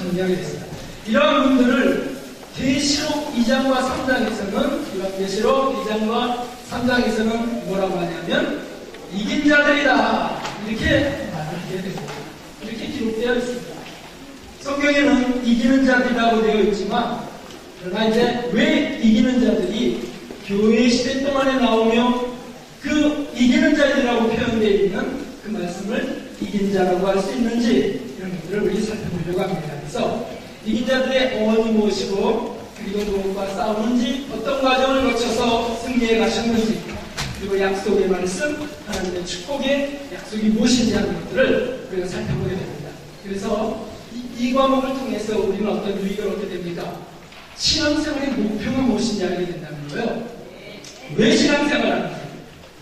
정리하게 됐습니다. 이러한 분들을 계시록 2장과 3장에서는 계시록 2장과 3장에서는 뭐라고 하냐면 이긴 자들이다 이렇게 말을 하게 됩니다. 이렇게 기록되어 있습니다. 성경에는 이기는 자들이라고 되어 있지만 그러나 이제 왜 이기는 자들이 교회 시대 동안에 나오며 그 이기는 자들이라고 표현되어 있는 그 말씀을 이긴 자라고 할 수 있는지 이런 것들을 우리 살펴보려고 합니다. 그래서 이긴 자들의 어원이 무엇이고 그리고 누구와 싸우는지 어떤 과정을 거쳐서 승리해 가셨는지 그리고 약속의 말씀 하나님의 축복의 약속이 무엇인지 하는 것들을 우리가 살펴보게 됩니다. 그래서 이 과목을 통해서 우리는 어떤 유익을 얻게 됩니까? 신앙생활의 목표가 무엇인지 알게 된다는 거예요. 왜 신앙생활을 하는지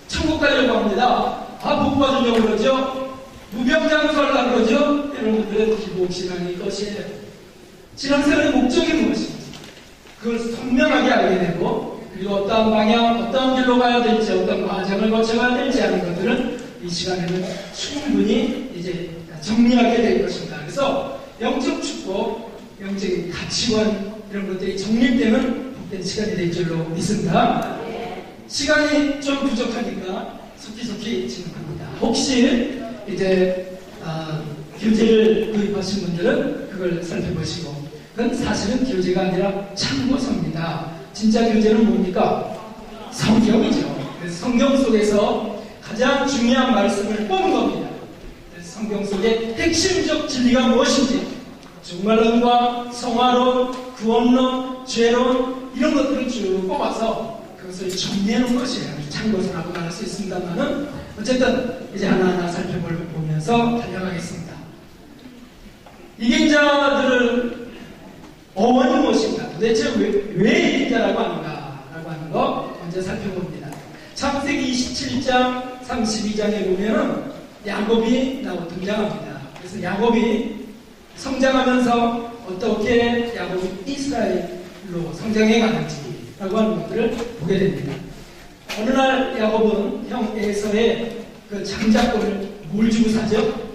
천국 가려고 합니다. 복 받으려고 그러죠. 무병장수하려고 그러죠. 이런 분들은 기복신앙일 것이에요. 신앙생활의 목적이 무엇인지 그걸 선명하게 알게 되고 그리고 어떠한 방향, 어떠한 길로 가야 될지 어떤 과정을 거쳐가야 될지 하는 것들은 이 시간에는 충분히 이제 정리하게 될 것입니다. 그래서 영적 축복, 영적인 가치관 이런 것들이 정립되는 복된 시간이 될 줄로 믿습니다. 시간이 좀 부족하니까 속히 진행합니다. 혹시 이제 교재를 구입하신 분들은 그걸 살펴보시고 그건 사실은 교재가 아니라 참고서입니다. 진짜 교재는 뭡니까? 성경이죠. 그래서 성경 속에서 가장 중요한 말씀을 뽑은 겁니다. 그래서 성경 속의 핵심적 진리가 무엇인지 종말론과 성화론, 구원론, 죄론 이런 것들을 쭉 뽑아서 그것을 정리해놓은 것이에요. 참고서라고 말할 수 있습니다만은 어쨌든 이제 하나하나 살펴보면서 달려가겠습니다. 이긴 자들을 어원이 무엇인가? 도대체 왜 이긴 자라고 하는가라고 하는 거 먼저 살펴봅니다. 창세기 27장 32장에 보면은 야곱이 등장합니다. 그래서 야곱이 성장하면서 어떻게 야곱이 이스라엘로 성장해 가는지라고 하는 것들을 보게 됩니다. 어느 날 야곱은 형 에서의 그 장자권을 뭘 주고 사죠?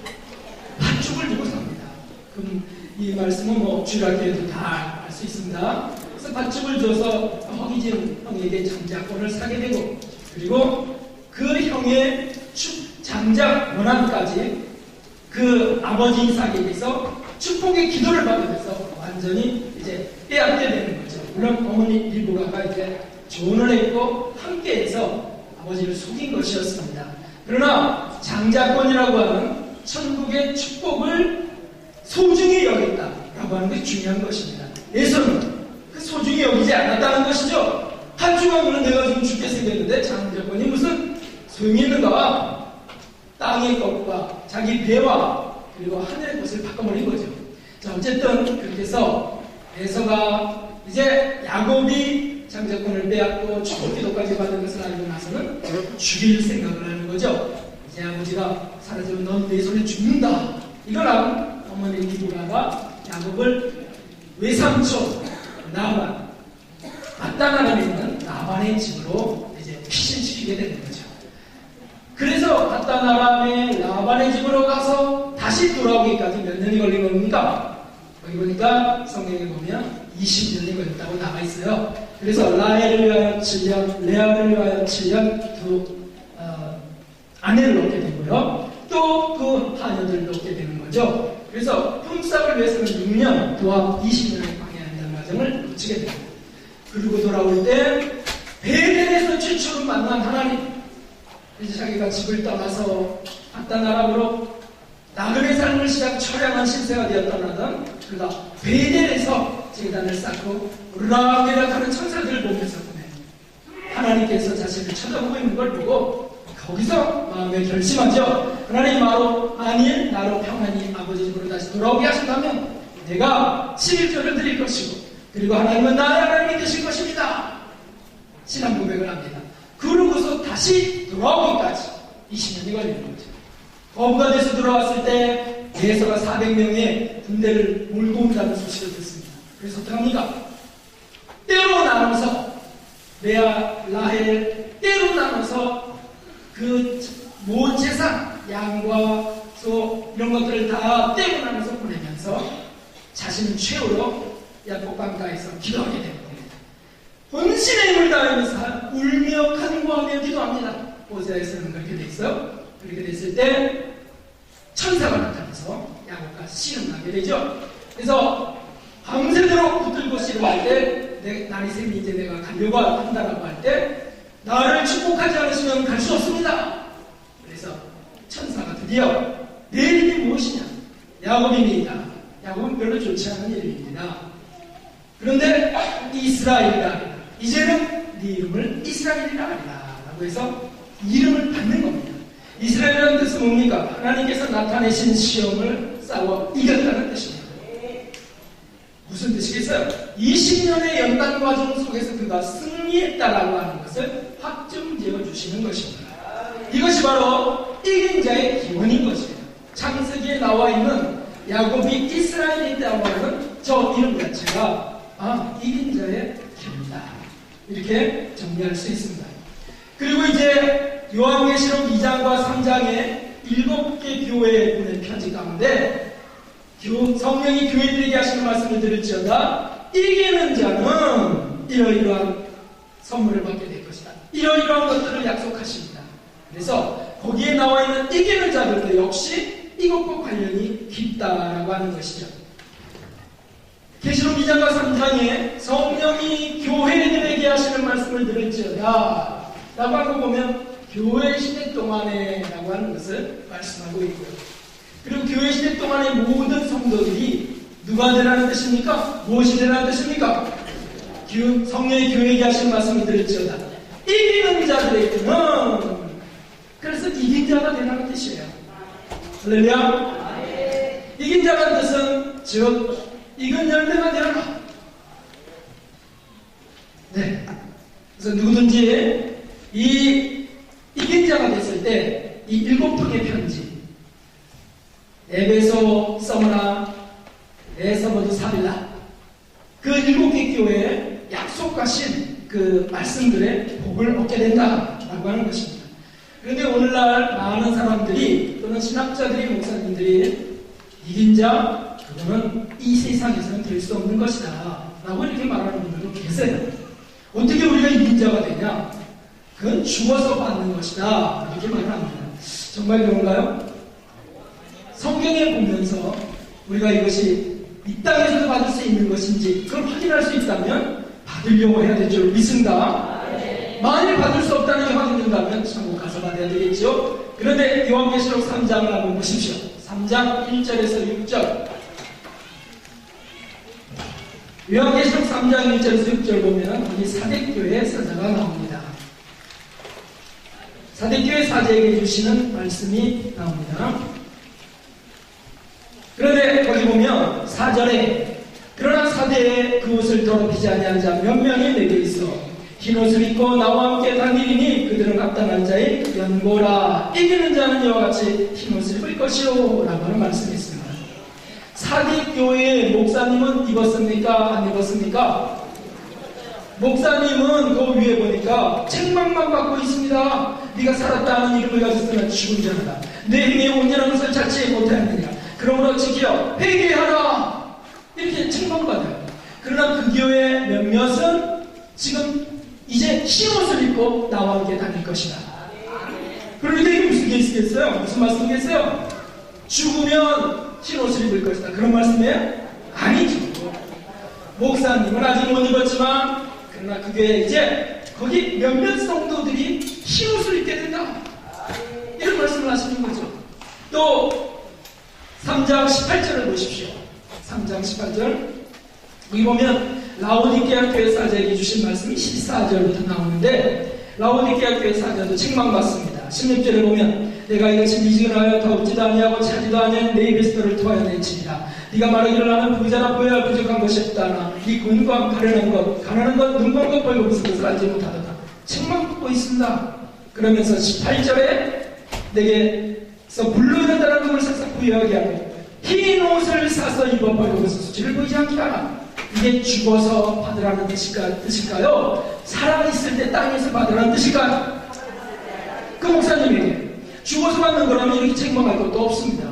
팥죽을 주고 삽니다. 그럼 이 말씀은 뭐 주일학교에도 다 알 수 있습니다. 그래서 팥죽을 줘서 허기진 형에게 장자권을 사게 되고 그리고 그 형의 장자 원함까지 그 아버지 이삭에게서 축복의 기도를 받으면서 완전히 이제 빼앗게 되는 거죠. 물론 어머니 일부가 이제 조언을 했고 함께해서 아버지를 속인 것이었습니다. 그러나 장자권이라고 하는 천국의 축복을 소중히 여겼다라고 하는 것이 중요한 것입니다. 에서는 그 소중히 여기지 않았다는 것이죠. 한 주먹으로 내가 지금 죽게 생겼는데 장자권이 무슨 소용이 있는가? 땅의 것과 자기 배와 그리고 하늘의 것을 바꿔버린 거죠. 자, 어쨌든 그렇게 해서 에서가 이제 야곱이 장자권을 빼앗고 축복 기도까지 받은 것을 알고 나서는 죽일 생각을 하는 거죠. 이제 아버지가 사라지면 넌 내 손에 죽는다. 이거랑 어머니 리브가가 야곱을 외삼촌 나반 앗다나람에 있는 나반의 집으로 이제 피신시키게 되는 거죠. 그래서 앗다나람의 나반의 집으로 가서 다시 돌아오기까지 몇 년이 걸린 겁니까? 여기 보니까 성경에 보면 20년이 걸렸다고 나와 있어요. 그래서 라헬을 위하여 7년, 레아를 위하여 7년 두 아내를 얻게 되고요. 또 그 하녀들을 얻게 되는 거죠. 그래서 품삯을 위해서는 6년, 또한 20년을 방해해야 한다는 과정을 거치게 됩니다. 그리고 돌아올 때 베델에서 최초로 만난 하나님, 이제 자기가 집을 떠나서 앗다나람으로 나그네 삶을 시작 처량한 신세가 되었다는 그가 베델에서 제단을 쌓고 우르락내락하는 천사들을 보면서 하나님께서 자신을 쳐다보고 있는 걸 보고 거기서 마음에 결심하죠. 하나님 만일 나로 평안히 아버지 집으로 다시 돌아오게 하신다면 내가 11조를 드릴 것이고 그리고 하나님은 나의 하나님이 되실 것입니다. 신앙 고백을 합니다. 그러고서 다시 돌아오기까지 20년이 걸리는 거죠. 어부가 돼서 돌아왔을 때 에서가 400명의 군대를 몰고 온다는 소식을 듣습니다. 그래서 어떻게 합니까? 때로 나눠서 레아, 라헬 때로 나눠서 그 모은 재산, 양과 소 이런 것들을 다 때로 나눠서 보내면서 자신을 최후로 야곱 강가에서 기도하게 되는 겁니다. 혼신의 힘을 다하면서 울며 간구하며 기도합니다. 오세아에서는 그렇게 돼 있어요. 그렇게 됐을 때 천사가 나타나서 야곱과 씨름하게 되죠. 그래서 밤새도록 붙들고 씨름할 때 날이 새면 이제 내가 가려고 한다라고 할 때 나를 축복하지 않으시면 갈 수 없습니다. 그래서 천사가 드디어 내 이름이 무엇이냐? 야곱입니다. 야곱은 별로 좋지 않은 이름입니다. 그런데 이스라엘이라 이제는 네 이름을 이스라엘이라 하리라 라고 해서 이름을 받는 겁니다. 이스라엘이라는 뜻은 뭡니까? 하나님께서 나타내신 시험을 싸워 이겼다는 뜻입니다. 무슨 뜻이겠어요? 20년의 연단 과정 속에서 그가 승리했다라고 하는 것을 확증지어 주시는 것입니다. 이것이 바로 이긴 자의 기원인 것입니다. 창세기에 나와 있는 야곱이 이스라엘이라고 하는 저 이름 자체가 이긴 자의 기원이다. 이렇게 정리할 수 있습니다. 그리고 이제 요한계시록 2장과 3장의 7개 교회에 보낸 편지 가운데 성령이 교회들에게 하시는 말씀을 들을지어다 이기는 자는 이러이러한 선물을 받게 될 것이다. 이러이러한 것들을 약속하십니다. 그래서 거기에 나와 있는 이기는 자들도 역시 이것과 관련이 깊다라고 하는 것이죠. 계시록 2장과 3장에 성령이 교회들에게 하시는 말씀을 들을지어다 라고 하는 거 보면 교회 시대 동안에 라고 하는 것을 말씀하고 있고요. 그리고 교회 시대 동안의 모든 성도들이 누가 되라는 뜻입니까? 무엇이 되라는 뜻입니까? 성령의 교회에게 하시는 말씀을 들을지어다 이기는 자들에게는 그래서 이긴 자가 되라는 뜻이에요. 할렐루야. 이긴 자라는 뜻은 즉 익은 열매가 되라. 네. 그래서 누구든지 이 이긴 자가 됐을 때 이 7통의 편지 에베소, 서머나, 에서버드, 사빌라 그 7개 교회에 약속하신 그 말씀들의 복을 얻게 된다라고 하는 것입니다. 그런데 오늘날 많은 사람들이 또는 신학자들이 목사님들이 이긴 자 그거는 이 세상에서는 될 수 없는 것이다 라고 이렇게 말하는 분들도 계세요. 어떻게 우리가 이긴 자가 되냐? 그건 죽어서 받는 것이다 이렇게 말을 합니다. 정말 그런가요? 성경에 보면서 우리가 이것이 이 땅에서도 받을 수 있는 것인지 그걸 확인할 수 있다면 받으려고 해야 될 줄 믿습니다. 만일 받을 수 없다는 게 확인된다면 천국 가서 받아야 되겠죠. 그런데 요한계시록 3장을 한번 보십시오. 3장 1절에서 6절 요한계시록 3장 1절에서 6절 보면 거기 사대교회 사자가 나옵니다. 사대교회 사자에게 주시는 말씀이 나옵니다. 그런데 거기 보면 4절에 그러나 사대에 그 옷을 더럽히지 아니한 자 몇 명이 내게 있어 흰옷을 입고 나와 함께 다니리니 그들은 합당한 자의 연고라 이기는 자는 이와 같이 흰옷을 입을 것이요 라고 하는 말씀이 있습니다. 사대교회의 목사님은 입었습니까? 안 입었습니까? 목사님은 그 위에 보니까 책망만 받고 있습니다. 네가 살았다 하는 이름을 가졌으면 죽은 자다. 내 행위에 온전한 것을 자칫 못하였느냐. 그러므로 지켜 회개하라. 이렇게 책망받아요. 그러나 그 교회 몇몇은 지금 이제 흰옷을 입고 나와 함께 다닐 것이다. 그런데 이게 무슨 계시겠어요? 무슨 말씀이겠어요? 죽으면 흰옷을 입을 것이다. 그런 말씀이에요? 아니죠. 목사님은 아직 못 입었지만 그러나 그 교회에 이제 거기 몇몇 성도들이 흰옷을 입게 된다. 이런 말씀을 하시는 거죠. 또 3장 18절을 보십시오. 3장 18절 여기 보면 라오디게아 교회 사자에게 주신 말씀이 14절부터 나오는데 라오디게아 교회 사자도 책망받습니다. 16절에 보면 내가 이것이 미지근하여 더욱지도 아니하고 차지도 아니한 내 입에서 너를 토하여 내치리라. 네가 말하기를 나는 부자나 보여야 부족한 것이 없다나 네 근과 가련한 것 가난한 것 눈먼 것 벌고 무슨 것을 알지 못하도다. 책망받고 있습니다. 그러면서 18절에 내게서 불러낸다는 놈을 싹싹 부여하게 하고 흰 옷을 사서 입어 벌고 수치를 보이지 않게 하라. 이게 죽어서 받으라는 뜻일까요? 살아있을 때 땅에서 받으라는 뜻일까요? 그 목사님에게 죽어서 받는 거라면 이렇게 책망할 것도 없습니다.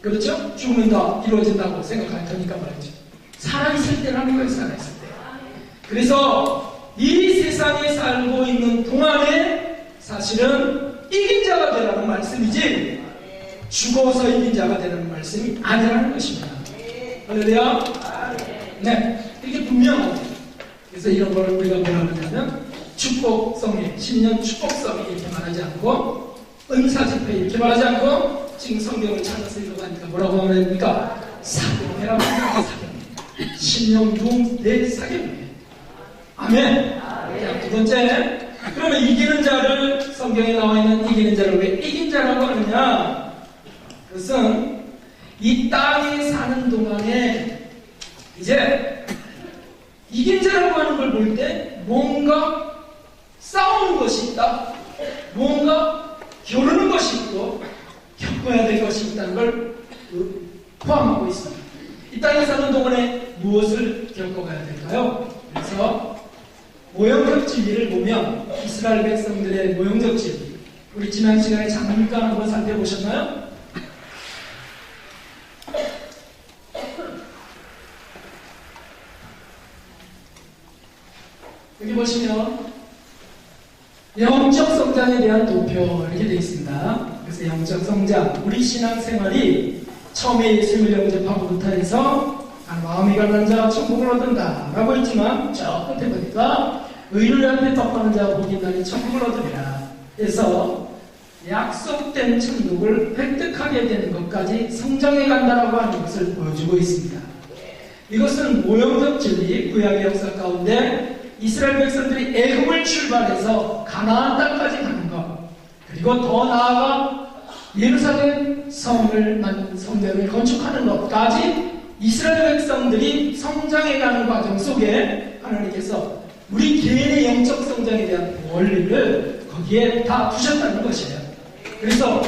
그렇죠? 죽으면 다 이루어진다고 생각할 테니까 말이죠. 살아있을 때라는 거예요. 살아있을 때. 그래서 이 세상에 살고 있는 동안에 사실은 이긴 자가 되라는 말씀이지 죽어서 이긴 자가 되라는 말씀이 아니라는 것입니다. 할렐루야. 네, 이게 분명하죠. 그래서 이런 걸 우리가 뭐라 그러냐면 축복성회, 10년 축복성회 이렇게 말하지 않고 은사집회 이렇게 말하지 않고 지금 성경을 찾아서 읽어가니까 뭐라고 하면 됩니까? 사경회라고 합니다. 사경회. 신령중 대사경회. 아멘. 자, 두 번째, 그러면 이기는 자를, 성경에 나와 있는 이기는 자를 왜 이긴 자라고 하느냐? 그것은 이 땅에 사는 동안에 이제 이긴 자라고 하는 걸 볼 때 뭔가 싸우는 것이 있다, 뭔가 겨루는 것이 있고 겪어야 될 것이 있다는 걸 포함하고 있습니다. 이 땅에 사는 동안에 무엇을 겪어가야 될까요? 그래서 모형적 진리를 보면 이스라엘 백성들의 모형적 진리, 우리 지난 시간에 잠깐 한번 살펴보셨나요? 여기 보시면 영적 성장에 대한 도표 이렇게 되어 있습니다. 그래서 영적 성장, 우리 신앙생활이 처음에 예수님을 영접하고부터 해서 마음이 가난한 자가 천국을 얻는다 라고 했지만 저 끝에 보니까 의를 위한 대답하는 자가 복이 있나니 천국을 얻으리라. 그래서 약속된 천국을 획득하게 되는 것까지 성장해 간다라고 하는 것을 보여주고 있습니다. 이것은 모형적 진리, 구약의 역사 가운데 이스라엘 백성들이 애굽을 출발해서 가나안 땅까지 가는 것, 그리고 더 나아가 예루살렘 성전을 건축하는 것까지 이스라엘 백성들이 성장해가는 과정 속에 하나님께서 우리 개인의 영적 성장에 대한 원리를 거기에 다 두셨다는 것이에요. 그래서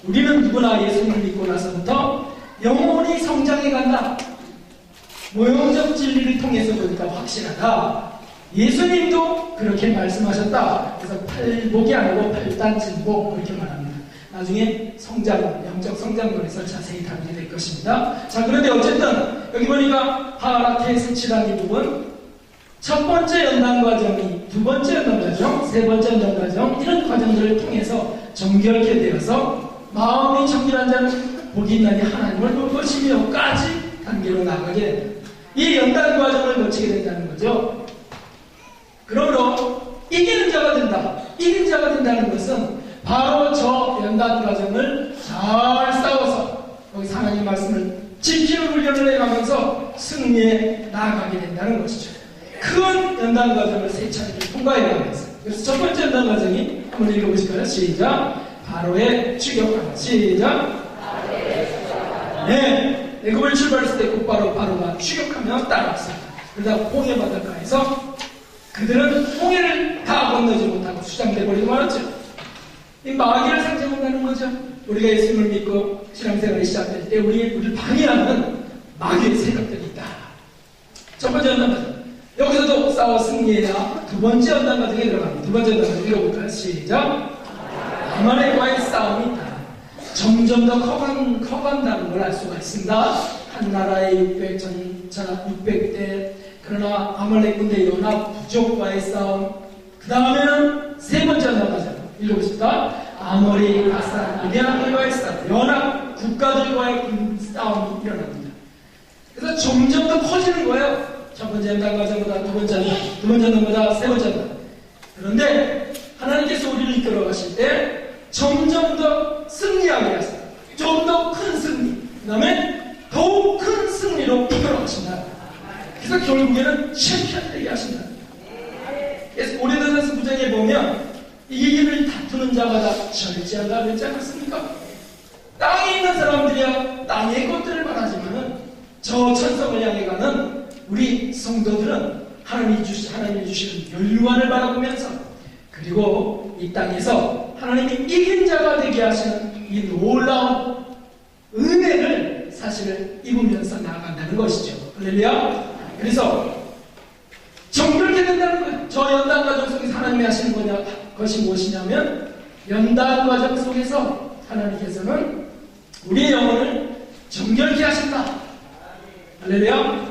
우리는 누구나 예수님을 믿고 나서부터 영원히 성장해간다. 모형적 진리를 통해서 보니까 확신하다. 예수님도 그렇게 말씀하셨다. 그래서 팔복이 아니고 팔단진복 그렇게 말합니다. 나중에 성장, 영적 성장론에서 자세히 다루게 될 것입니다. 자, 그런데 어쨌든 여기 보니까 하락해서 칠한 이 부분, 첫 번째 연단 과정이 두 번째 연단 과정, 세 번째 연단 과정, 이런 과정들을 통해서 정결케 되어서 마음이 정결한 자는 복이 있나니 하나님을 볼 것이며까지 단계로 나가게 됩니다. 이 연단 과정을 거치게 된다는 거죠. 그러므로 이기는 자가 된다. 이긴 자가 된다는 것은 바로 저 연단 과정을 잘 싸워서 여기 하나님 말씀을 지키는 훈련을 해가면서 승리에 나아가게 된다는 것이죠. 큰 연단 과정을 세 차례를 통과해가면서. 그래서 첫 번째 연단 과정이 한번 읽어보실까요? 시작. 바로의 추격하다. 시작. 네. 애굽을 출발했을 때 곧바로 바로가 추격하며 따라왔습니다. 그러다 홍해 바닷가에서 그들은 홍해를 다 건너지 못하고 수장돼 버리고 말았죠. 이 마귀를 상징한다는 거죠. 우리가 예수님을 믿고 신앙생활이 시작될 때 우리를 방해하는 마귀의 세력들이 있다. 첫 번째 연단 과정. 여기서도 싸워 승리해야 두 번째 연단 과정에 들어갑니다. 두 번째 연단 과정 읽어볼까요? 시작. 아말렉과의 싸움이 있다. 점점 더 커간다는 걸 알 수가 있습니다. 한 나라의 600대, 그러나 아말렉 군대 연합 부족과의 싸움, 그 다음에는 세 번째 연단 과정 읽어보십시다. 아모리, 바산, 미디안과의 싸움, 연합 국가들과의 싸움이 일어납니다. 그래서 점점 더 커지는 거예요. 첫 번째 연단 과정보다 두 번째 연단보다 세 번째 연단. 그런데 하나님께서 우리를 이끌어 가실 때 점점 더 승리하게 하십니다. 좀 더 큰 승리, 그 다음에 더욱 큰 승리로 이끌어 가신다. 그래서 결국에는 챔피언 되게 하신다. 그래서 고린도전서 9장에 보면 이기기를 다투는 자마다 절제하라 그랬지 않습니까? 땅에 있는 사람들이야 땅의 것들을 말하지만은 저 천성을 향해 가는 우리 성도들은 하나님이 주시는 연류관을 바라보면서, 그리고 이 땅에서 하나님이 이긴 자가 되게 하시는 이 놀라운 은혜를 사실 입으면서 나아간다는 것이죠. 할렐루야. 그래서 정결케 된다는 거예요. 저 연단 과정 속에서 하나님이 하시는 것이 무엇이냐면, 연단 과정 속에서 하나님께서는 우리의 영혼을 정결케 하신다. 할렐루야.